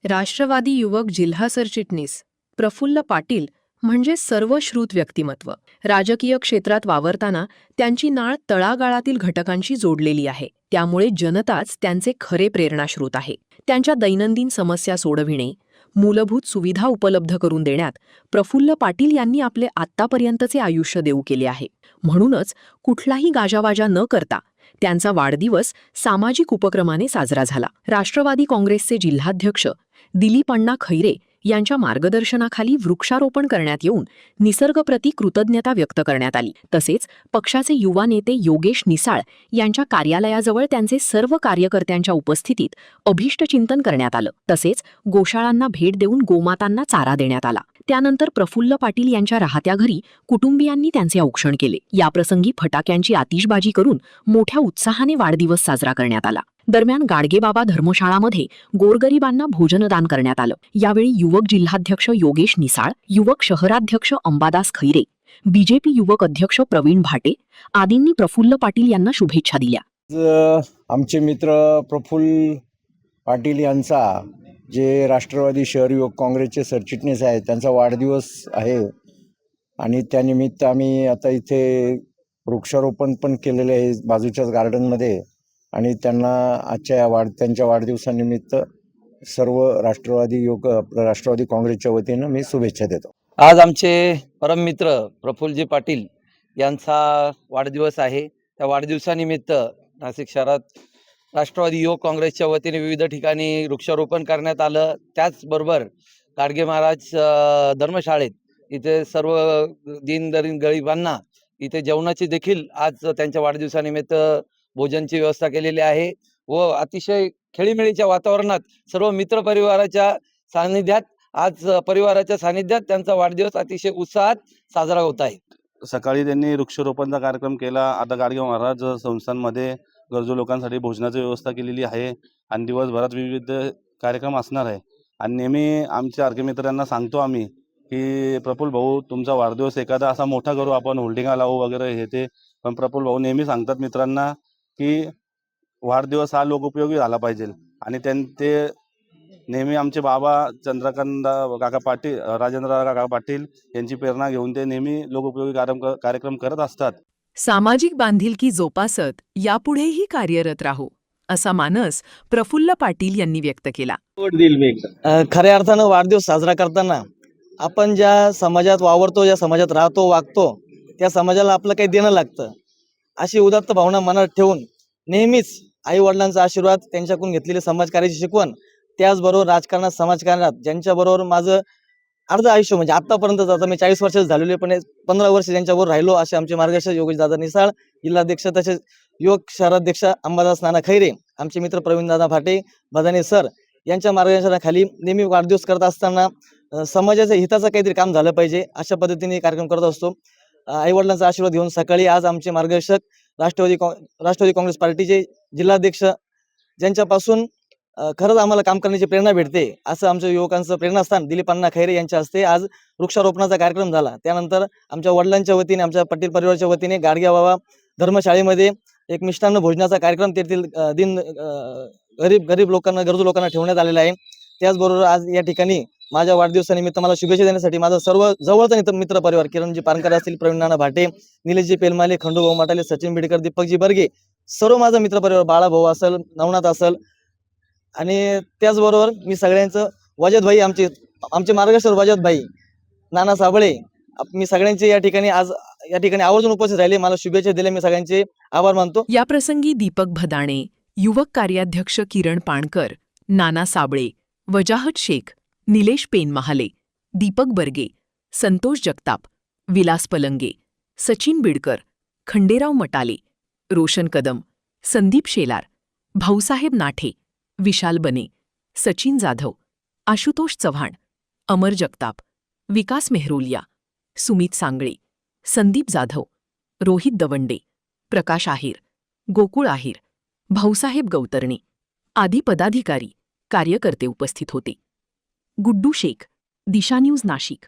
राष्ट्रवादी युवक जिल्हा सरचिटणीस प्रफुल्ल पाटील म्हणजे सर्वश्रुत व्यक्तिमत्व. राजकीय क्षेत्रात वावरताना त्यांची नाळ तळागाळातील घटकांशी जोडलेली आहे. त्यामुळे जनताच त्यांचे खरे प्रेरणास्रोत आहे. त्यांच्या दैनंदिन समस्या सोडविणे, मूलभूत सुविधा उपलब्ध करून देण्यात प्रफुल्ल पाटील यांनी आपले आत्तापर्यंतचे आयुष्य देऊ केले आहे. म्हणूनच कुठलाही गाजावाजा न करता त्यांचा वाढदिवस सामाजिक उपक्रमाने साजरा झाला. राष्ट्रवादी काँग्रेसचे जिल्हाध्यक्ष दिलीप अण्णा खैरे यांच्या मार्गदर्शनाखाली वृक्षारोपण करण्यात येऊन निसर्गप्रती कृतज्ञता व्यक्त करण्यात आली. तसेच पक्षाचे युवा नेते योगेश निसाळ यांच्या कार्यालयाजवळ त्यांचे सर्व कार्यकर्त्यांच्या उपस्थितीत अभिष्टचिंतन करण्यात आलं. तसेच गोशाळांना भेट देऊन गोमातांना चारा देण्यात आला. त्यानंतर प्रफुल्ल पाटील यांच्या राहत्या घरी कुटुंबियांनी त्यांचे औक्षण केले. याप्रसंगी फटाक्यांची आतिषबाजी करून मोठ्या उत्साहाने वाढदिवस साजरा करण्यात आला. दरम्यान गाडगेबाबा धर्मशाळामध्ये गोरगरिबांना भोजनदान करण्यात आलं. यावेळी युवक जिल्हाध्यक्ष योगेश निसाळ, युवक शहराध्यक्ष अंबादास खैरे, बीजेपी युवक अध्यक्ष प्रवीण भाटे आदींनी प्रफुल्ल पाटील यांना शुभेच्छा दिल्या. आमचे मित्र प्रफुल्ल पाटील यांचा जे राष्ट्रवादी शहर युवक काँग्रेसचे सरचिटणीस आहेत त्यांचा वाढदिवस आहे आणि त्यानिमित्त आम्ही आता इथे वृक्षारोपण पण केलेले आहे बाजूच्याच गार्डनमध्ये आणि त्यांना आजच्या त्यांच्या वाढदिवसानिमित्त सर्व राष्ट्रवादी काँग्रेसच्या वतीनं मी शुभेच्छा देतो. आज आमचे परममित्र प्रफुल्लजी पाटील यांचा वाढदिवस आहे. त्या वाढदिवसानिमित्त नाशिक शहरात राष्ट्रवादी युवक काँग्रेसच्या वतीने विविध ठिकाणी वृक्षारोपण करण्यात आलं. त्याचबरोबर गाडगे महाराज धर्मशाळेत इथे सर्व दीनदलित गरिबांना इथे जेवणाची देखील आज त्यांच्या वाढदिवसानिमित्त भोजनची व्यवस्था केलेली आहे व अतिशय खेळीमेळीच्या वातावरणात सर्व मित्रपरिवाराच्या सानिध्यात त्यांचा वाढदिवस अतिशय उत्साहात साजरा होत आहे. सकाळी त्यांनी वृक्षारोपणचा कार्यक्रम केला. आता गाडगे महाराज संस्थांमध्ये गरजू लोकांसाठी भोजनाची व्यवस्था केलेली आहे आणि दिवसभरात विविध कार्यक्रम असणार आहे. आणि नेहमी आमच्या आरके मित्रांना सांगतो आम्ही की प्रफुल्ल भाऊ तुमचा वाढदिवस एखादा असा मोठा करू, आपण होल्डिंगा लावू वगैरे हे ते. पण प्रफुल्ल भाऊ नेहमी सांगतात मित्रांना की वाढदिवस हा लोकोपयोगी झाला पाहिजे आणि ते नेहमी आमचे बाबा चंद्रकांत काका पाटील, राजेंद्र काका पाटील यांची प्रेरणा घेऊन ते नेहमी लोकोपयोगी कार्यक्रम करत असतात. सामाजिक बांधिलकी जोपासत यापुढेही कार्यरत राहू असा मानस प्रफुल्ल पाटील यांनी व्यक्त केला. खऱ्या अर्थानं वाढदिवस साजरा करताना आपण ज्या समाजात वावरतो, ज्या समाजात राहतो, वागतो, त्या समाजाला आपलं काही देणं लागतं अशी उदात्त भावना मनात ठेवून नेहमीच आई वडिलांचा आशीर्वाद, त्यांच्याकडून घेतलेली समाजकार्याची शिकवण, त्याचबरोबर राजकारणात, समाजकारणात ज्यांच्याबरोबर माझं अर्ध आयुष्य म्हणजे आतापर्यंत आता मी 40 वर्ष झालेले पण 15 वर्ष त्यांच्याबरोबर राहिलो असे आमचे मार्गदर्शक योगेश दादा निसाळ, जिल्हाध्यक्ष तसेच युवक शहराध्यक्ष अंबादास नाना खैरे, आमचे मित्र प्रवीण दादा भाटे, भदाने सर यांच्या मार्गदर्शनाखाली नेहमी वाढदिवस करत असताना समाजाच्या हिताचं काहीतरी काम झालं पाहिजे अशा पद्धतीने कार्यक्रम करत असतो. आई वडिलांचा आशीर्वाद घेऊन सकाळी आज आमचे मार्गदर्शक राष्ट्रवादी काँग्रेस पार्टीचे जिल्हाध्यक्ष ज्यांच्यापासून खरंच आम्हाला काम करण्याची प्रेरणा भेटते असं आमच्या युवकांचं प्रेरणास्थान दिलीप अण्णा खैरे यांच्या हस्ते आज वृक्षारोपणाचा कार्यक्रम झाला. त्यानंतर आमच्या वडिलांच्या वतीने, आमच्या पाटील परिवाराच्या वतीने गाडगेबाबा धर्मशाळेमध्ये एक मिष्टान्न भोजनाचा कार्यक्रम तेथील गरीब लोकांना, गरजू लोकांना ठेवण्यात आलेला आहे. त्याचबरोबर आज या ठिकाणी माझ्या वाढदिवसानिमित्त मला शुभेच्छा देण्यासाठी माझा सर्व जवळचा मित्र परिवार, किरणजी पारकर असतील, प्रवीण नाना भाटे, निलेशजी पेलमाले, खंडूभाऊ माटाले, सचिन बिडकर, दीपकजी बर्गे, सर्व माझा मित्र परिवार, बाळाभाऊ असेल, नवनाथ असेल आणि त्याचबरोबर मी सगळ्यांचं वजद भाई, आमचे मार्गदर्शक वजद भाई, नाना साबळे, मी सगळ्यांचे या ठिकाणी आवर्जून उपस्थित राहिले, मला शुभेच्छा दिल्या, मी सगळ्यांचे आभार मानतो. या प्रसंगी दीपक भदाणे, युवक कार्याध्यक्ष किरण पाणकर, नाना साबळे, वजाहत शेख, निलेश पेनमहाले, दीपक बर्गे, संतोष जगताप, विलास पलंगे, सचिन बिडकर, खंडेराव मटाले, रोशन कदम, संदीप शेलार, भाऊसाहेब नाठे, विशाल बने, सचिन जाधव, आशुतोष चव्हाण, अमर जगताप, विकास मेहरोलिया, सुमित सांगळे, संदीप जाधव, रोहित दवंडे, प्रकाश आहेर, गोकुळ आहेर, भाऊसाहेब गौतरणे आदी पदाधिकारी, कार्यकर्ते उपस्थित होते. गुड्डू शेख, दिशा न्यूज नाशिक.